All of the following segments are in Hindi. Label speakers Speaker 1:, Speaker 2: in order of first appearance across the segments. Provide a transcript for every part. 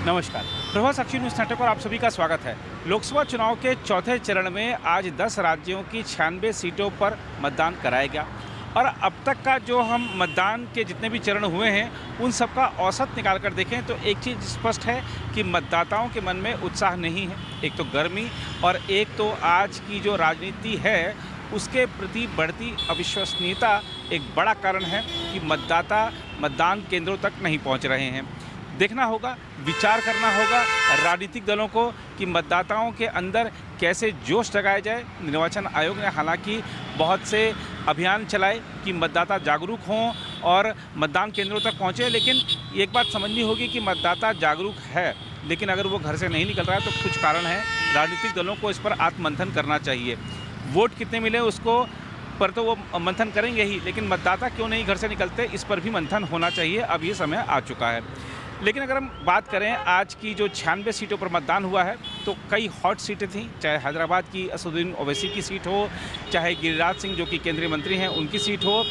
Speaker 1: नमस्कार, प्रभा साक्षी न्यूज़ नेटवर्क पर आप सभी का स्वागत है। लोकसभा चुनाव के चौथे चरण में आज 10 राज्यों की 96 सीटों पर मतदान कराया गया और अब तक का जो हम मतदान के जितने भी चरण हुए हैं उन सब का औसत निकाल कर देखें तो एक चीज़ स्पष्ट है कि मतदाताओं के मन में उत्साह नहीं है। एक तो गर्मी और एक तो आज की जो राजनीति है उसके प्रति बढ़ती अविश्वसनीयता एक बड़ा कारण है कि मतदाता मतदान केंद्रों तक नहीं पहुंच रहे हैं। देखना होगा, विचार करना होगा राजनीतिक दलों को कि मतदाताओं के अंदर कैसे जोश जगाया जाए। निर्वाचन आयोग ने हालांकि बहुत से अभियान चलाए कि मतदाता जागरूक हों और मतदान केंद्रों तक पहुँचे, लेकिन एक बात समझनी होगी कि मतदाता जागरूक है लेकिन अगर वो घर से नहीं निकल रहा है तो कुछ कारण है। राजनीतिक दलों को इस पर आत्ममंथन करना चाहिए। वोट कितने मिले उसको पर तो वो मंथन करेंगे ही, लेकिन मतदाता क्यों नहीं घर से निकलते इस पर भी मंथन होना चाहिए। अब ये समय आ चुका है। लेकिन अगर हम बात करें आज की जो 96 सीटों पर मतदान हुआ है तो कई हॉट सीटें थीं, चाहे हैदराबाद की असदुद्दीन ओवैसी की सीट हो, चाहे गिरिराज सिंह जो कि केंद्रीय मंत्री हैं उनकी सीट हो,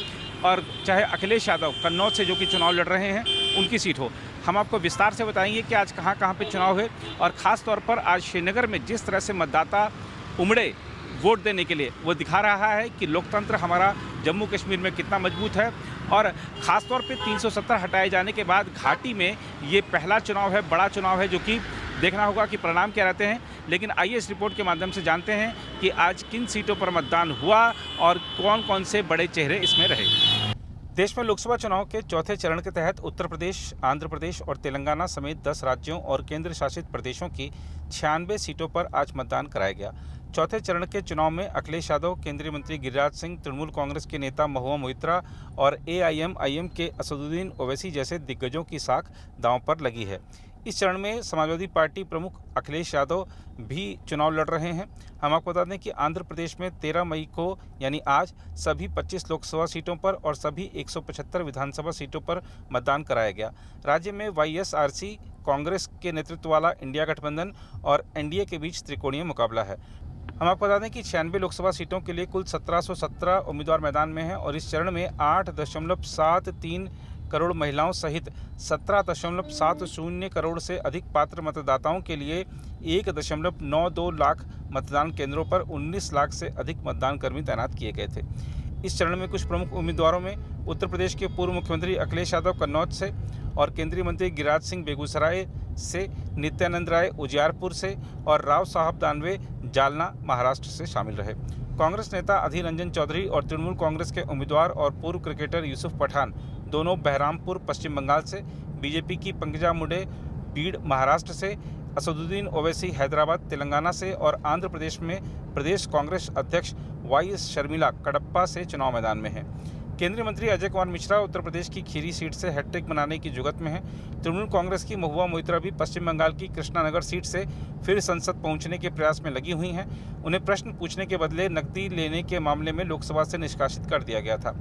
Speaker 1: और चाहे अखिलेश यादव कन्नौज से जो कि चुनाव लड़ रहे हैं उनकी सीट हो। हम आपको विस्तार से बताएंगे कि आज कहाँ कहाँ पे चुनाव हुए और ख़ास तौर पर आज श्रीनगर में जिस तरह से मतदाता उमड़े वोट देने के लिए वो दिखा रहा है कि लोकतंत्र हमारा जम्मू कश्मीर में कितना मजबूत है। और ख़ास तौर पे 370 हटाए जाने के बाद घाटी में ये पहला चुनाव है, बड़ा चुनाव है, जो कि देखना होगा कि परिणाम क्या रहते हैं। लेकिन आइए इस रिपोर्ट के माध्यम से जानते हैं कि आज किन सीटों पर मतदान हुआ और कौन कौन से बड़े चेहरे इसमें रहे। देश में लोकसभा चुनाव के चौथे चरण के तहत उत्तर प्रदेश, आंध्र प्रदेश और तेलंगाना समेत 10 राज्यों और केंद्र शासित प्रदेशों की 96 सीटों पर आज मतदान कराया गया। चौथे चरण के चुनाव में अखिलेश यादव, केंद्रीय मंत्री गिरिराज सिंह, तृणमूल कांग्रेस के नेता महुआ मोइत्रा और एआईएमआईएम के असदुद्दीन ओवैसी जैसे दिग्गजों की साख दांव पर लगी है। इस चरण में समाजवादी पार्टी प्रमुख अखिलेश यादव भी चुनाव लड़ रहे हैं। हम आपको बता दें कि आंध्र प्रदेश में 13 मई को यानी आज सभी 25 लोकसभा सीटों पर और सभी 175 विधानसभा सीटों पर मतदान कराया गया। राज्य में वाईएसआरसी, कांग्रेस के नेतृत्व वाला इंडिया गठबंधन और एनडीए के बीच त्रिकोणीय मुकाबला है। हम आपको बता दें कि 96 लोकसभा सीटों के लिए कुल 1717 उम्मीदवार मैदान में हैं और इस चरण में 8.73 करोड़ महिलाओं सहित 17.70 करोड़ से अधिक पात्र मतदाताओं के लिए 1.92 लाख मतदान केंद्रों पर 19 लाख से अधिक मतदान कर्मी तैनात किए गए थे। इस चरण में कुछ प्रमुख उम्मीदवारों में उत्तर प्रदेश के पूर्व मुख्यमंत्री अखिलेश यादव कन्नौज से और केंद्रीय मंत्री गिरिराज सिंह बेगूसराय से, नित्यानंद राय उजियारपुर से और राव साहब दानवे जालना महाराष्ट्र से शामिल रहे। कांग्रेस नेता अधीर रंजन चौधरी और तृणमूल कांग्रेस के उम्मीदवार और पूर्व क्रिकेटर यूसुफ पठान दोनों बहरामपुर पश्चिम बंगाल से, बीजेपी की पंकजा मुंडे बीड़ महाराष्ट्र से, असदुद्दीन ओवैसी हैदराबाद तेलंगाना से और आंध्र प्रदेश में प्रदेश कांग्रेस अध्यक्ष वाईएस शर्मिला कडप्पा से चुनाव मैदान में हैं। केंद्रीय मंत्री अजय कुमार मिश्रा उत्तर प्रदेश की खीरी सीट से हैट्रिक बनाने की जुगत में हैं। तृणमूल कांग्रेस की महुआ मोइत्रा भी पश्चिम बंगाल की कृष्णानगर सीट से फिर संसद पहुंचने के प्रयास में लगी हुई हैं। उन्हें प्रश्न पूछने के बदले नकदी लेने के मामले में लोकसभा से निष्कासित कर दिया गया था।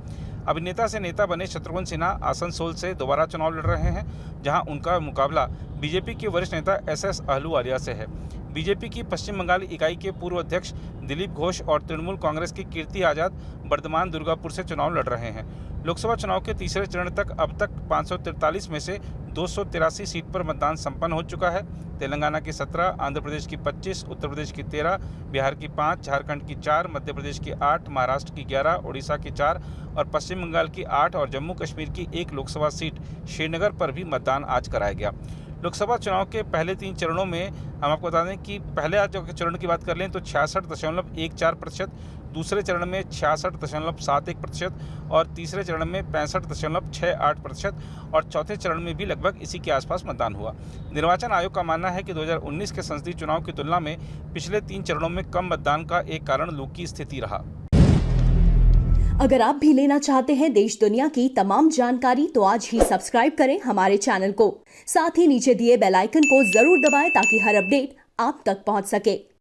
Speaker 1: अभिनेता से नेता बने शत्रुघ्न सिन्हा आसनसोल से दोबारा चुनाव लड़ रहे हैं, जहां उनका मुकाबला बीजेपी के वरिष्ठ नेता एसएस अहलूवालिया से है। बीजेपी की पश्चिम बंगाल इकाई के पूर्व अध्यक्ष दिलीप घोष और तृणमूल कांग्रेस की कीर्ति आजाद बर्धमान दुर्गापुर से चुनाव लड़ रहे हैं। लोकसभा चुनाव के तीसरे चरण तक अब तक 543 में से 283 सीट पर मतदान संपन्न हो चुका है। तेलंगाना की 17, आंध्र प्रदेश की 25, उत्तर प्रदेश की 13, बिहार की 5, झारखंड की 4, मध्य प्रदेश की 8, महाराष्ट्र की 11, ओडिशा की 4 और पश्चिम बंगाल की 8 और जम्मू कश्मीर की 1 लोकसभा सीट श्रीनगर पर भी मतदान आज कराया गया। लोकसभा चुनाव के पहले 3 चरणों में हम आपको बता दें कि पहले आज चरण की बात कर लें तो 66.14%, दूसरे चरण में 66.71% और तीसरे चरण में 65.68% और चौथे चरण में भी लगभग इसी के आसपास मतदान हुआ। निर्वाचन आयोग का मानना है कि 2019 के संसदीय चुनाव की तुलना में पिछले 3 चरणों में कम मतदान का एक कारण लू की स्थिति रहा।
Speaker 2: अगर आप भी लेना चाहते हैं देश दुनिया की तमाम जानकारी तो आज ही सब्सक्राइब करें हमारे चैनल को। साथ ही नीचे दिए बेल आइकन को जरूर दबाएं ताकि हर अपडेट आप तक पहुंच सके।